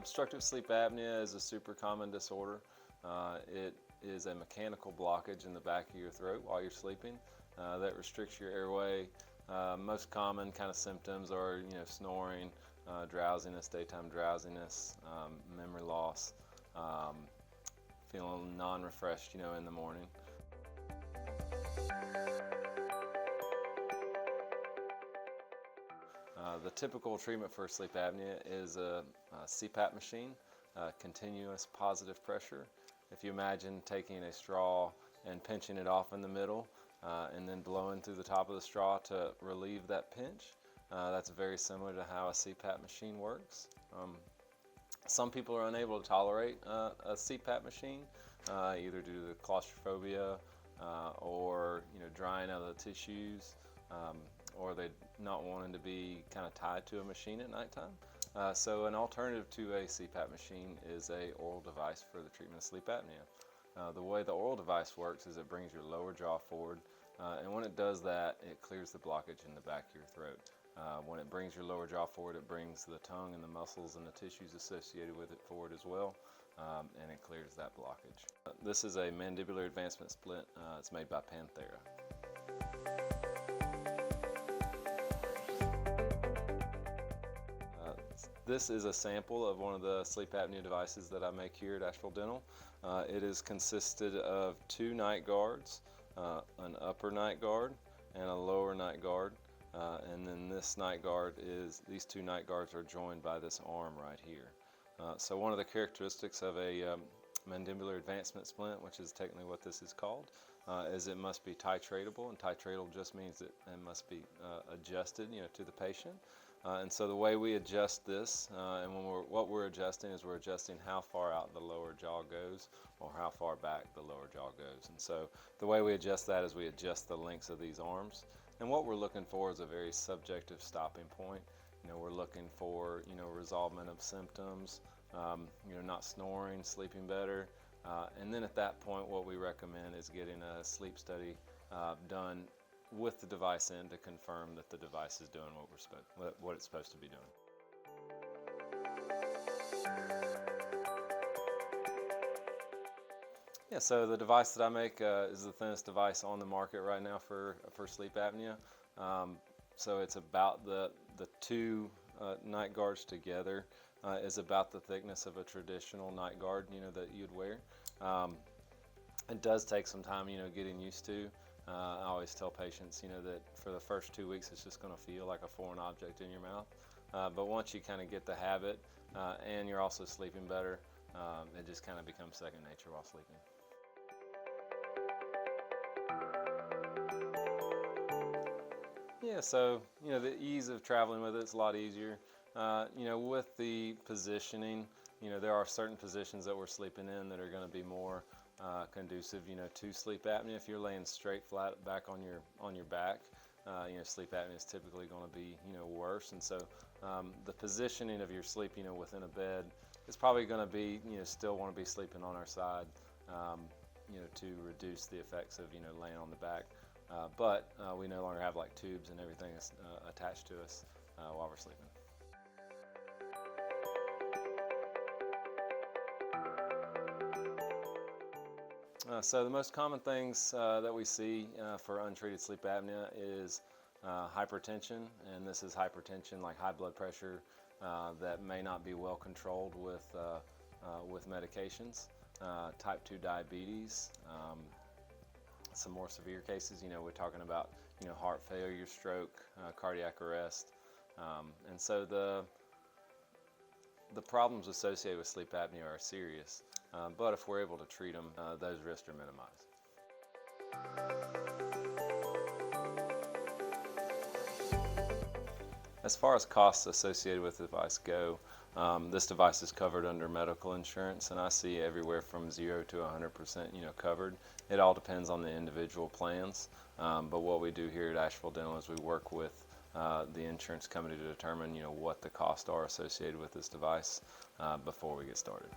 Obstructive sleep apnea is a super common disorder. It is a mechanical blockage in the back of your throat while you're sleeping that restricts your airway. Most common kind of symptoms are, snoring, drowsiness, daytime drowsiness, memory loss, feeling non-refreshed, in the morning. The typical treatment for sleep apnea is a CPAP machine, continuous positive pressure. If you imagine taking a straw and pinching it off in the middle and then blowing through the top of the straw to relieve that pinch, that's very similar to how a CPAP machine works. Some people are unable to tolerate a CPAP machine, either due to claustrophobia or drying out of the tissues, or they not wanting to be kind of tied to a machine at nighttime. So an alternative to a CPAP machine is a oral device for the treatment of sleep apnea. The way the oral device works is it brings your lower jaw forward, and when it does that, it clears the blockage in the back of your throat. When it brings your lower jaw forward, it brings the tongue and the muscles and the tissues associated with it forward as well, and it clears that blockage. This is a mandibular advancement splint. It's made by Panthera. This is a sample of one of the sleep apnea devices that I make here at Asheville Dental. It is consisted of 2 night guards, an upper night guard and a lower night guard. And then this night guard these 2 night guards are joined by this arm right here. So one of the characteristics of a mandibular advancement splint, which is technically what this is called, is it must be titratable, and titratable just means that it must be adjusted, to the patient. And so the way we adjust this, and what we're adjusting is we're adjusting how far out the lower jaw goes or how far back the lower jaw goes. And so the way we adjust that is we adjust the lengths of these arms. And what we're looking for is a very subjective stopping point. We're looking for, resolvement of symptoms, not snoring, sleeping better. And then at that point, what we recommend is getting a sleep study done with the device in to confirm that the device is doing what it's supposed to be doing. Yeah, so the device that I make is the thinnest device on the market right now for sleep apnea. So it's about the 2 night guards together is about the thickness of a traditional night guard, that you'd wear. It does take some time, getting used to. I always tell patients, that for the first 2 weeks it's just going to feel like a foreign object in your mouth. But once you kind of get the habit and you're also sleeping better, it just kind of becomes second nature while sleeping. Yeah, so the ease of traveling with it's a lot easier. With the positioning, there are certain positions that we're sleeping in that are going to be more conducive, to sleep apnea. If you're laying straight flat back on your back, sleep apnea is typically going to be, worse. And so the positioning of your sleep, within a bed is probably going to be, still want to be sleeping on our side, to reduce the effects of, laying on the back. But we no longer have like tubes and everything attached to us while we're sleeping. So the most common things that we see for untreated sleep apnea is hypertension, and this is hypertension like high blood pressure that may not be well controlled with medications. Type 2 diabetes. Some more severe cases, we're talking about, heart failure, stroke, cardiac arrest. And so the problems associated with sleep apnea are serious, but if we're able to treat them, those risks are minimized. As far as costs associated with the device go, this device is covered under medical insurance, and I see everywhere from 0 to 100%, covered. It all depends on the individual plans, but what we do here at Asheville Dental is we work with the insurance company to determine, what the costs are associated with this device before we get started.